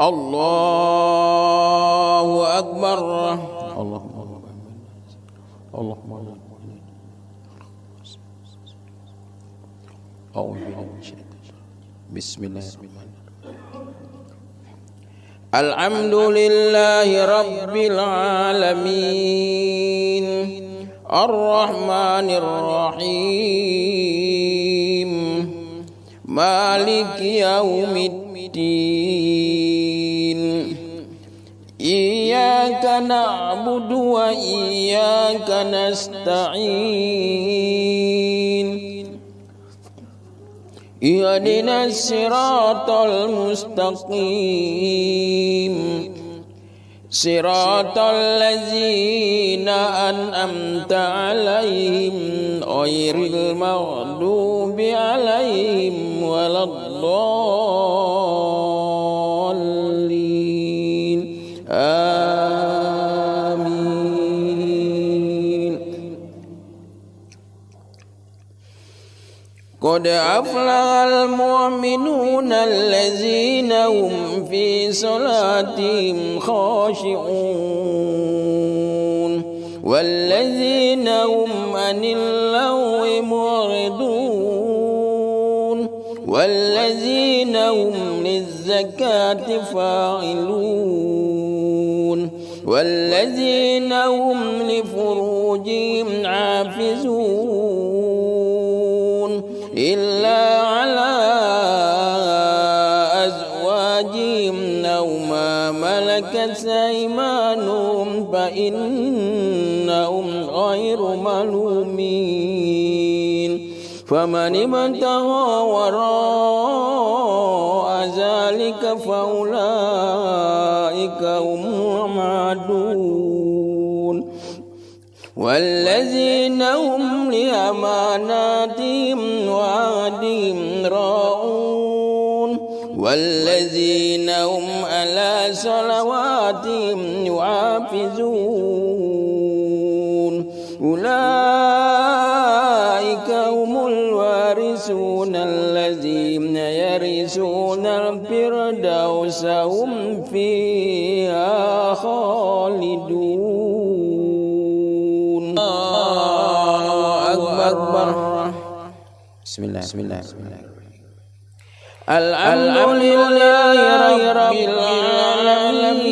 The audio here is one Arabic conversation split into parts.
الله أكبر. بسم الله الرحمن الرحيم. الحمد لله رب العالمين الرحمن الرحيم مالك يوم الدين إياك نعبد وإياك نستعين اهدنا الصراط المستقيم صراط الذين أنعمت عليهم غير المغضوب عليهم ولا الضالين آمين. قد أفلح المؤمنون الذين هم في صلاتهم خاشعون والذين هم عن اللغو معرضون والذين هم للزكاة فاعلون والذين هم لفروجهم حافظون إلا على أزواجهم أو ما ملكت أيمانهم فإنهم غير ملومين. فمن ابتغى وراء ذلك فأولئك هم العادون والذين هم لأماناتهم وعهدهم راعون والذين هم على صلواتهم يحافظون أولئك هم الوارثون الذين يرثون الفردوس هم فيها خالدون. أكبر. بسم الله. الحمد لله رب العالمين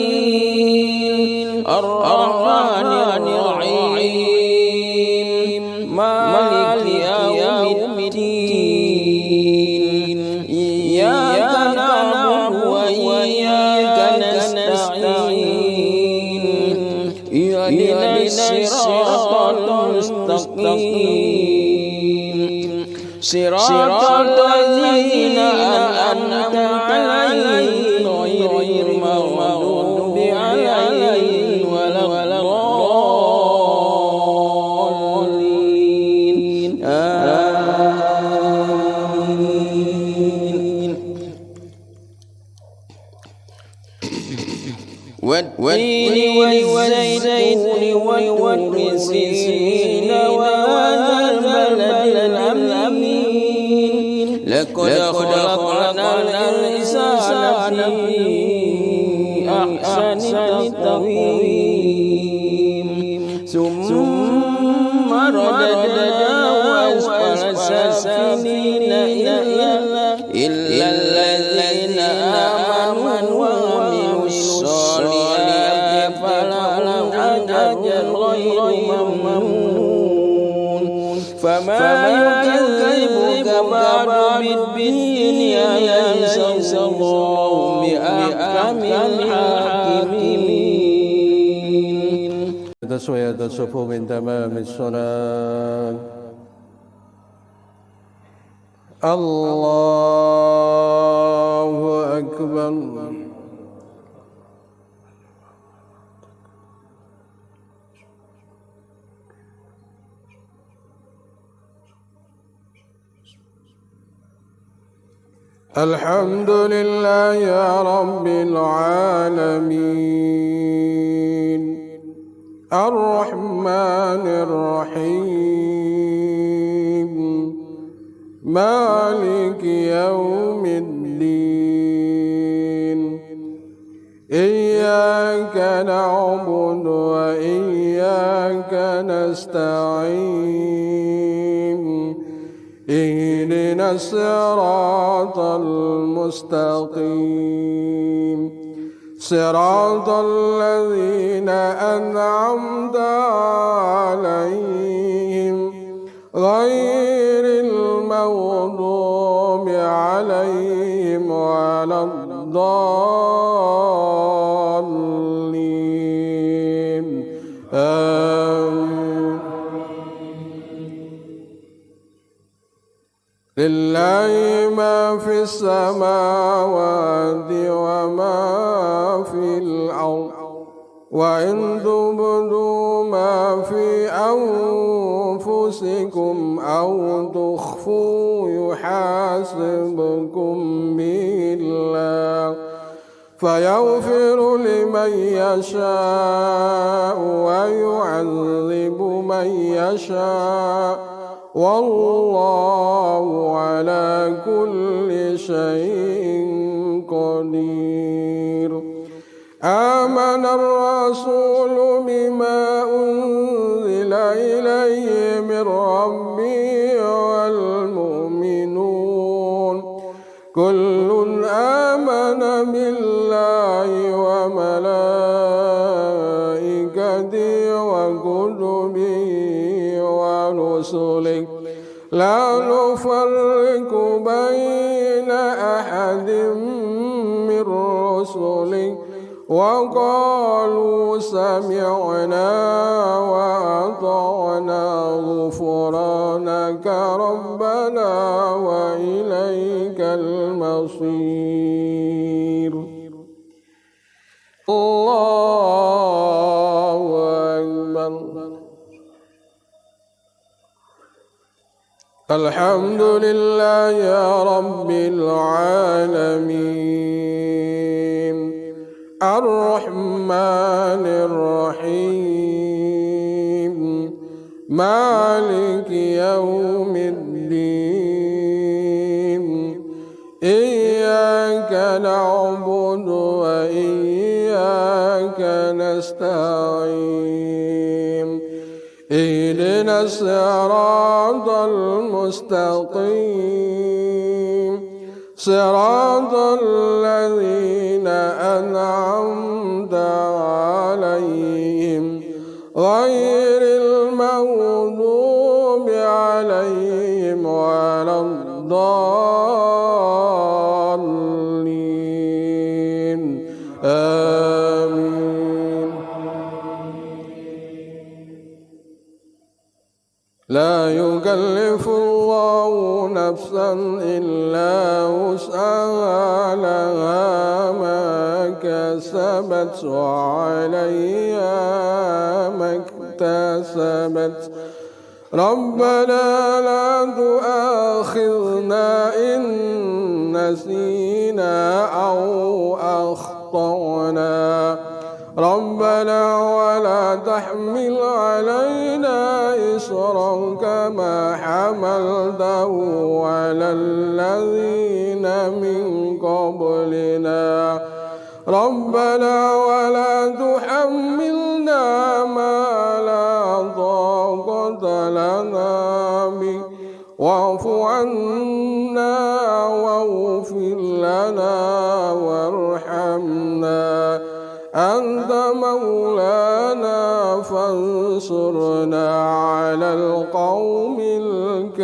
الرحمن الرحيم مالك يوم الدين إياك نعبد وإياك نستعين اهدنا الصراط المستقيم صراط الذين أنعمت عليهم غير المغضوب عليهم ولا الضالين آمين. والتين والزيتون وطور سينين وهذا البلد الأمين لقد خلقنا الإنسان في أحسن تقويم ثم رددناه أسفل سافلين إلا الذين آمنوا وعملوا الصالحات فلهم أجر غير ممنون. فما يكذبك بعد بالدين أليس الله بأحكم الحاكمين. تسوية الصفوف من تمام الصلاة. الله أكبر. الحمد لله رب العالمين الرحمن الرحيم مالك يوم الدين إياك نعبد وإياك نستعين اهدنا الصراط المستقيم صراط الذين أنعمت عليهم غير المغضوب عليهم ولا الضالين آمين. لله ما في السماوات وما في الأرض وإن تبدوا ما في أنفسكم أو تخفوا يحاسبكم به الله فيغفر لمن يشاء ويعذب من يشاء والله على كل شيء قدير. آمن الرسول بما أنزل إليه من ربه والمؤمنون كل آمن بالله وملائكته وكتبه ورسله لا نفرق بين أحد من رسله وقالوا سمعنا وأطعنا غفرانك ربنا وإليك المصير. الله أكبر. الحمد لله رب العالمين الرحمن الرحيم مالك يوم الدين إياك نعبد وإياك نستعين اهدنا الصراط المستقيم صراط الذين أنعمت عليهم غير المغضوب عليهم ولا الضالين آمين. لا يكلف الله نفسا إلا وسعها لها ما كسبت وعليها ما اكتسبت ربنا لا تؤاخذنا إن نسينا أو أخطأنا ربنا ولا تحمل علينا إصرا كما حملته على الذين من قبلنا ربنا ولا تحملنا ما لا طاقة لنا به واعف عنا واغفر لنا وارحمنا أنت مولانا فانصرنا على القوم الكافرين.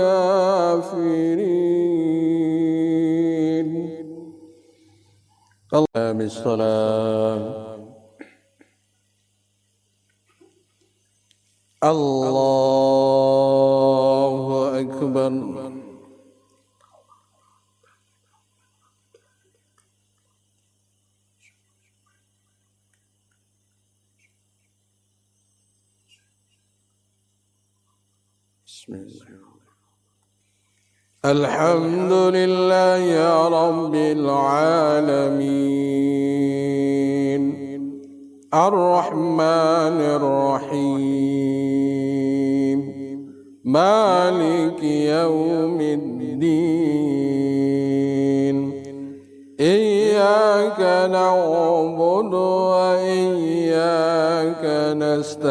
الله بالصلاة. الله أكبر. بسم الله. الحمد لله رب العالمين الرحمن الرحيم مالك يوم الدين إياك إياك نعبد وإياك نستعين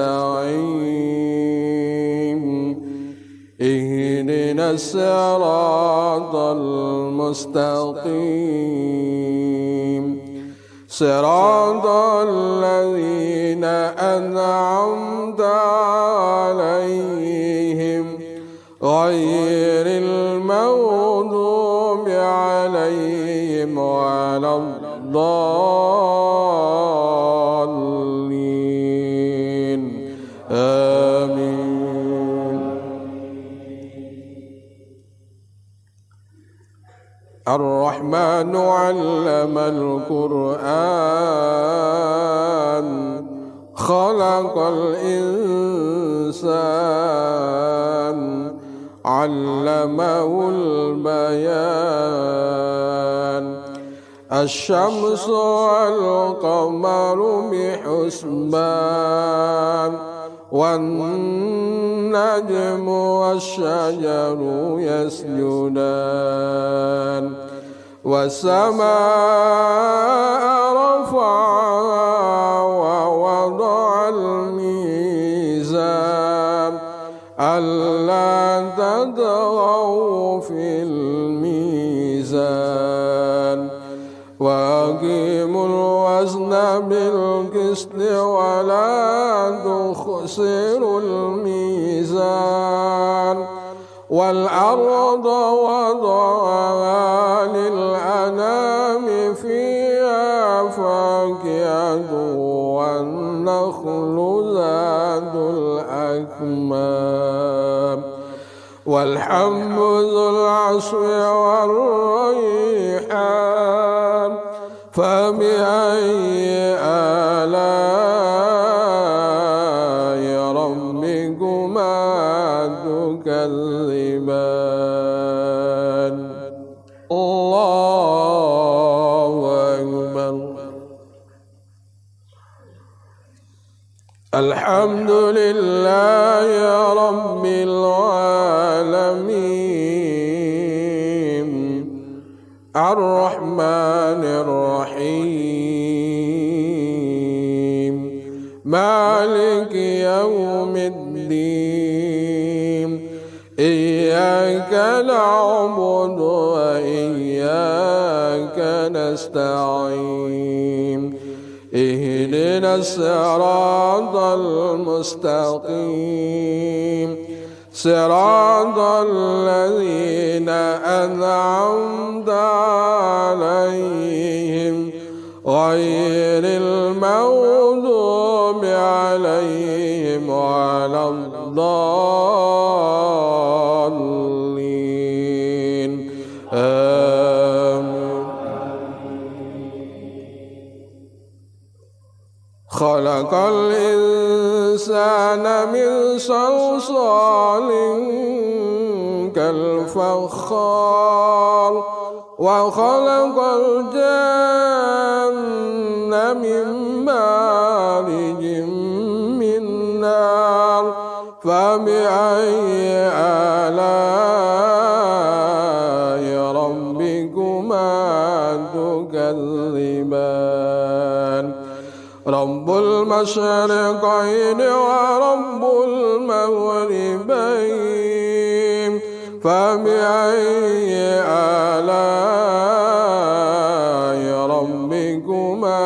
اهدنا الصراط المستقيم صراط الذين أنعمت عليهم غير المغضوب عليهم ولا الضالين آمين. الرحمن علم القرآن خلق الإنسان علمه البيان الشمس والقمر بحسبان والنجم والشجر يسجدان والسماء رفعها ووضع الميزان ألا تطغوا في الميزان وأقيموا الوزن بالقسط ولا تخسروا الميزان والأرض وضعها للأنام فيها فاكهة والنخل ذات الأكمام والحب ذو العصف والريحان فبأي آلاء ربكما تكذبان الله أكبر. الحمد لله رب العالمين الرحمن الرحيم مالك يوم الدين إياك نعبد وإياك نستعين اهدنا الصراط المستقيم صراط الذين أنعمت عليهم غير المغضوب عليهم ولا الضالين آمين. خلق الإنسان من صلصال كالفخار وخلق الجن من مارج من نار فبأي آلاء ربكما تكذبان رب المشرقين ورب المغربين فبأي آلاء ربكما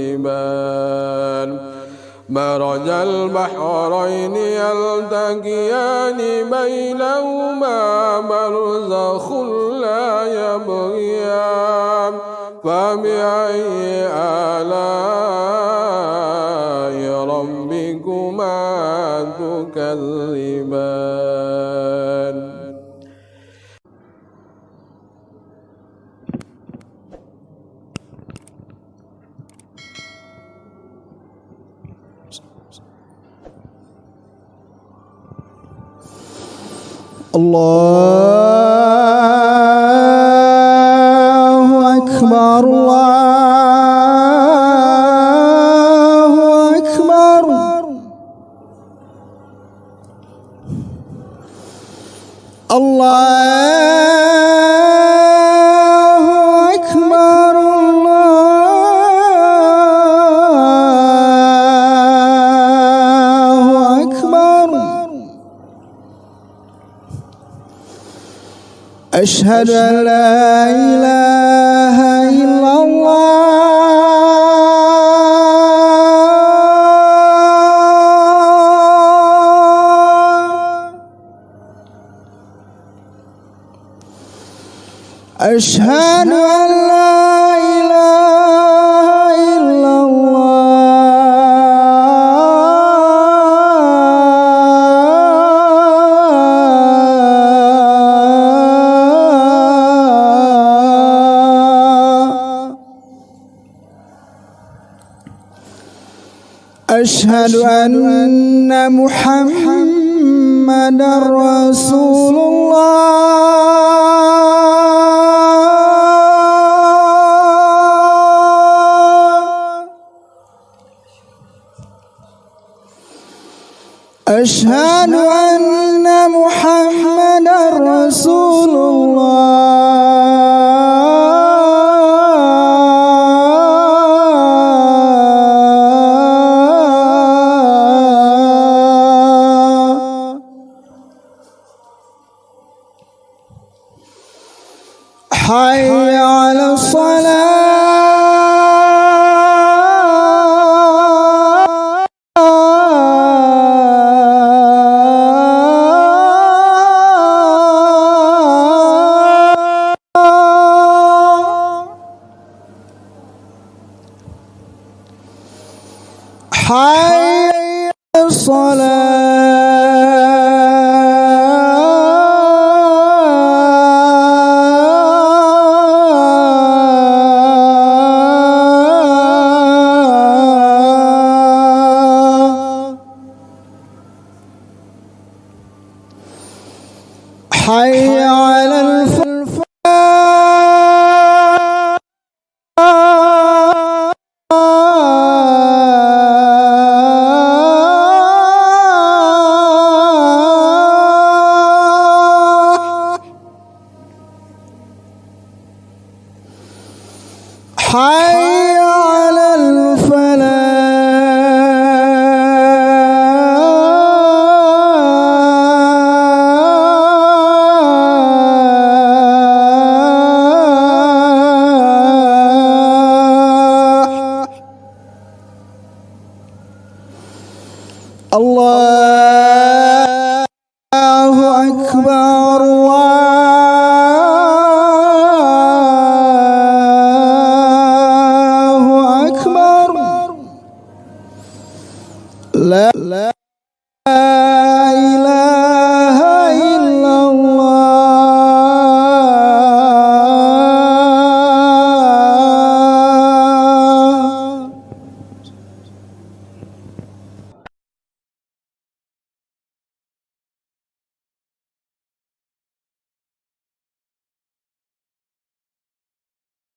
تكذبان مرج البحرين يلتقيان بينهما برزخ لا يبغيان فبأي آلاء ربكما تكذبان. الله أكبر الله أكبر الله أكبر أشهد أن لا إله إلا الله أشهد أن لا إله إلا أشهد أن محمدًا رسول الله أشهد أن محمدًا رسول حي على حي على حي على الفلاح حي على الفلاح الله